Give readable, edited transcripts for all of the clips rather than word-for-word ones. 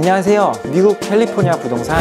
안녕하세요. 미국 캘리포니아 부동산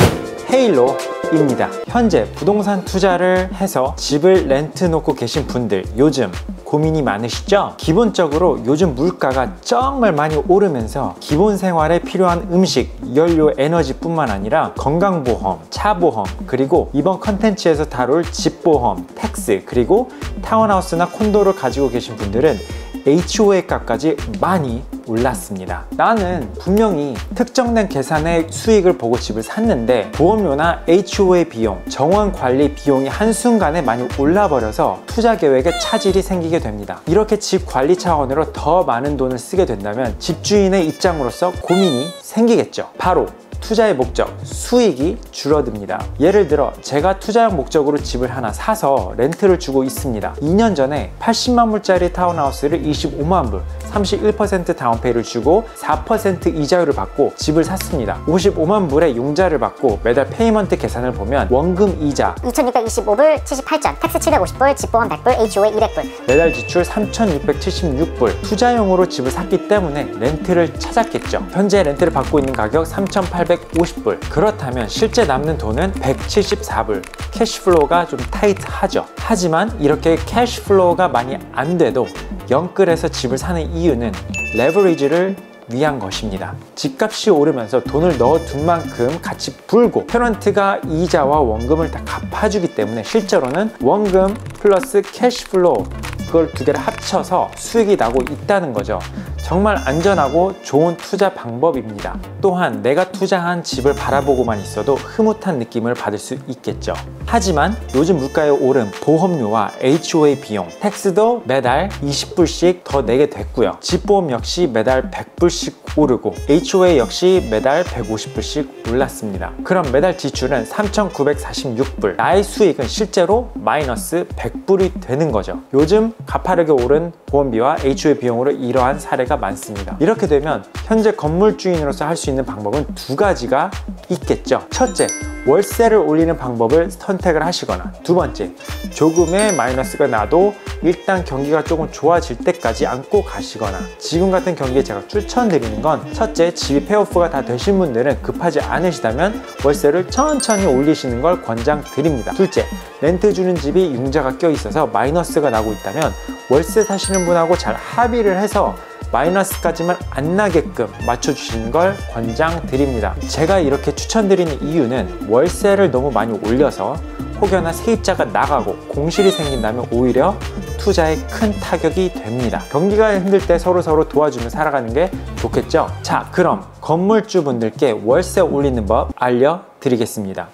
헤일로입니다. 현재 부동산 투자를 해서 집을 렌트 놓고 계신 분들 요즘 고민이 많으시죠? 기본적으로 요즘 물가가 정말 많이 오르면서 기본 생활에 필요한 음식, 연료, 에너지뿐만 아니라 건강보험, 차보험, 그리고 이번 컨텐츠에서 다룰 집보험, 텍스, 그리고 타운하우스나 콘도를 가지고 계신 분들은 HOA 값까지 많이 올랐습니다. 나는 분명히 특정된 계산의 수익을 보고 집을 샀는데 보험료나 HOA 비용, 정원 관리 비용이 한순간에 많이 올라버려서 투자 계획에 차질이 생기게 됩니다. 이렇게 집 관리 차원으로 더 많은 돈을 쓰게 된다면 집주인의 입장으로서 고민이 생기겠죠. 바로 투자의 목적, 수익이 줄어듭니다. 예를 들어 제가 투자용 목적으로 집을 하나 사서 렌트를 주고 있습니다. 2년 전에 80만 불짜리 타운하우스를 25만 불, 31% 다운페이를 주고 4% 이자율을 받고 집을 샀습니다. 55만 불의 융자를 받고 매달 페이먼트 계산을 보면 원금 이자 2,625불 78전, 텍스 750불, 집보험 100불, HOA 200불, 매달 지출 3,676불. 투자용으로 집을 샀기 때문에 렌트를 찾았겠죠. 현재 렌트를 받고 있는 가격 3,850불. 그렇다면 실제 남는 돈은 174불. 캐시플로우가 좀 타이트하죠. 하지만 이렇게 캐시플로우가 많이 안 돼도 영끌에서 집을 사는 이유는 레버리지를 위한 것입니다. 집값이 오르면서 돈을 넣어둔 만큼 같이 불고 페넌트가 이자와 원금을 다 갚아주기 때문에 실제로는 원금 플러스 캐시플로우 그걸 두 개를 합쳐서 수익이 나고 있다는 거죠. 정말 안전하고 좋은 투자 방법입니다. 또한 내가 투자한 집을 바라보고만 있어도 흐뭇한 느낌을 받을 수 있겠죠. 하지만 요즘 물가의 오름, 보험료와 HOA 비용, 텍스도 매달 20불씩 더 내게 됐고요. 집보험 역시 매달 100불씩 오르고 HOA 역시 매달 150불씩 올랐습니다. 그럼 매달 지출은 3,946불. 나의 수익은 실제로 마이너스 100불이 되는 거죠. 요즘 가파르게 오른 보험비와 HOA 비용으로 이러한 사례가 많습니다. 이렇게 되면 현재 건물주인으로서 할 수 있는 방법은 두 가지가 있겠죠. 첫째, 월세를 올리는 방법을 선택을 하시거나, 두 번째, 조금의 마이너스가 나도 일단 경기가 조금 좋아질 때까지 안고 가시거나. 지금 같은 경기에 제가 추천드리는 건 첫째, 집이 페이오프가 다 되신 분들은 급하지 않으시다면 월세를 천천히 올리시는 걸 권장드립니다. 둘째, 렌트 주는 집이 융자가 껴 있어서 마이너스가 나고 있다면 월세 사시는 분하고 잘 합의를 해서 마이너스까지만 안 나게끔 맞춰주시는 걸 권장드립니다. 제가 이렇게 추천드리는 이유는 월세를 너무 많이 올려서 혹여나 세입자가 나가고 공실이 생긴다면 오히려 투자에 큰 타격이 됩니다. 경기가 힘들 때 서로 도와주며 살아가는 게 좋겠죠. 자, 그럼 건물주분들께 월세 올리는 법 알려드리겠습니다.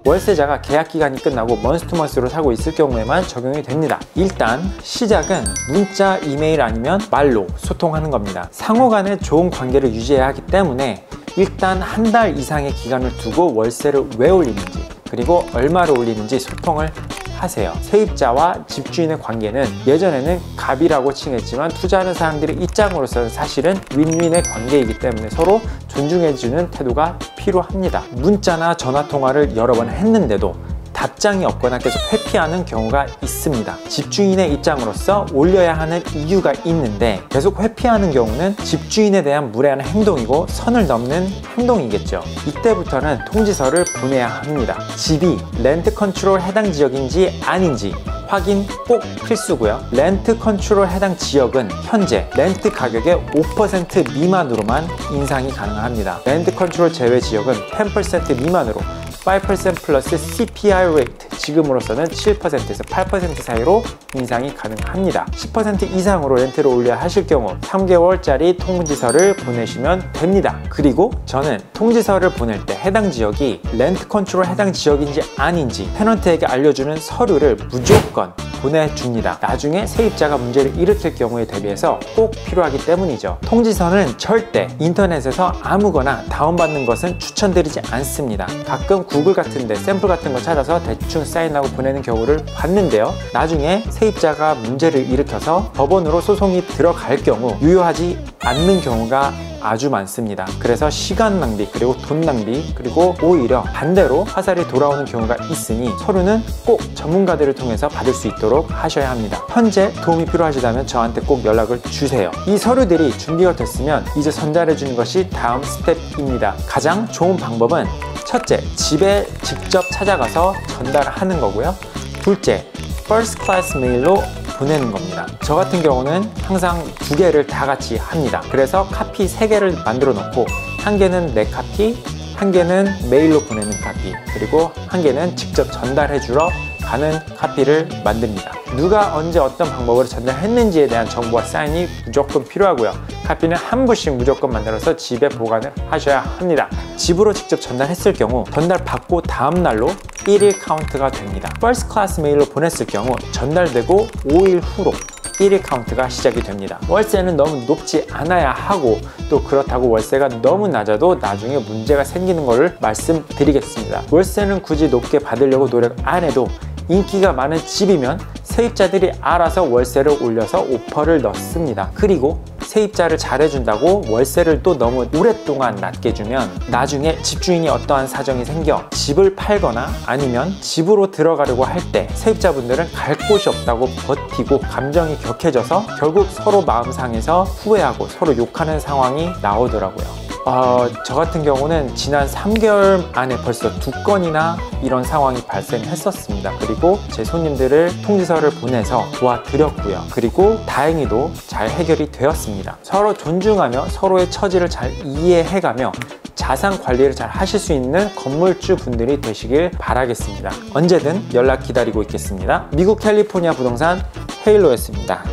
월세자가 계약기간이 끝나고 먼스투먼스로 살고 있을 경우에만 적용이 됩니다. 일단 시작은 문자, 이메일 아니면 말로 소통하는 겁니다. 상호 간에 좋은 관계를 유지해야 하기 때문에 일단 한 달 이상의 기간을 두고 월세를 왜 올리는지 그리고 얼마를 올리는지 소통을 하세요. 세입자와 집주인의 관계는 예전에는 갑이라고 칭했지만 투자하는 사람들의 입장으로서는 사실은 윈윈의 관계이기 때문에 서로 존중해주는 태도가 필요합니다. 문자나 전화통화를 여러 번 했는데도 답장이 없거나 계속 회피하는 경우가 있습니다. 집주인의 입장으로서 올려야 하는 이유가 있는데 계속 회피하는 경우는 집주인에 대한 무례한 행동이고 선을 넘는 행동이겠죠. 이때부터는 통지서를 보내야 합니다. 집이 렌트 컨트롤 해당 지역인지 아닌지 확인 꼭 필수고요. 렌트 컨트롤 해당 지역은 현재 렌트 가격의 5% 미만으로만 인상이 가능합니다. 렌트 컨트롤 제외 지역은 10% 미만으로 5% 플러스 CPI 레이트, 지금으로서는 7%에서 8% 사이로 인상이 가능합니다. 10% 이상으로 렌트를 올려야 하실 경우 3개월짜리 통지서를 보내시면 됩니다. 그리고 저는 통지서를 보낼 때 해당 지역이 렌트 컨트롤 해당 지역인지 아닌지 테넌트에게 알려주는 서류를 무조건 보내줍니다. 나중에 세입자가 문제를 일으킬 경우에 대비해서 꼭 필요하기 때문이죠. 통지서는 절대 인터넷에서 아무거나 다운받는 것은 추천드리지 않습니다. 가끔 구글 같은데 샘플 같은 거 찾아서 대충 사인하고 보내는 경우를 봤는데요. 나중에 세입자가 문제를 일으켜서 법원으로 소송이 들어갈 경우 유효하지 않는 경우가 아주 많습니다. 그래서 시간 낭비, 그리고 돈 낭비, 그리고 오히려 반대로 화살이 돌아오는 경우가 있으니 서류는 꼭 전문가들을 통해서 받을 수 있도록 하셔야 합니다. 현재 도움이 필요하시다면 저한테 꼭 연락을 주세요. 이 서류들이 준비가 됐으면 이제 전달해 주는 것이 다음 스텝입니다. 가장 좋은 방법은 첫째, 집에 직접 찾아가서 전달하는 거고요. 둘째, 퍼스트 클래스 메일로 보내는 겁니다. 저 같은 경우는 항상 2개를 다 같이 합니다. 그래서 카피 3개를 만들어 놓고, 한 개는 내 카피, 한 개는 메일로 보내는 카피, 그리고 한 개는 직접 전달해 주러 가는 카피를 만듭니다. 누가 언제 어떤 방법으로 전달했는지에 대한 정보와 사인이 무조건 필요하고요. 카피는 한 부씩 무조건 만들어서 집에 보관을 하셔야 합니다. 집으로 직접 전달했을 경우 전달받고 다음 날로 1일 카운트가 됩니다. 퍼스트 클래스 메일로 보냈을 경우 전달되고 5일 후로 1일 카운트가 시작이 됩니다. 월세는 너무 높지 않아야 하고, 또 그렇다고 월세가 너무 낮아도 나중에 문제가 생기는 것을 말씀드리겠습니다. 월세는 굳이 높게 받으려고 노력 안 해도 인기가 많은 집이면 세입자들이 알아서 월세를 올려서 오퍼를 넣습니다. 그리고 세입자를 잘해준다고 월세를 또 너무 오랫동안 낮게 주면 나중에 집주인이 어떠한 사정이 생겨 집을 팔거나 아니면 집으로 들어가려고 할 때 세입자분들은 갈 곳이 없다고 버티고 감정이 격해져서 결국 서로 마음 상해서 후회하고 서로 욕하는 상황이 나오더라고요. 저 같은 경우는 지난 3개월 안에 벌써 2건이나 이런 상황이 발생했었습니다. 그리고 제 손님들을 통지서를 보내서 도와드렸고요. 그리고 다행히도 잘 해결이 되었습니다. 서로 존중하며 서로의 처지를 잘 이해해가며 자산 관리를 잘 하실 수 있는 건물주 분들이 되시길 바라겠습니다. 언제든 연락 기다리고 있겠습니다. 미국 캘리포니아 부동산 헤일로였습니다.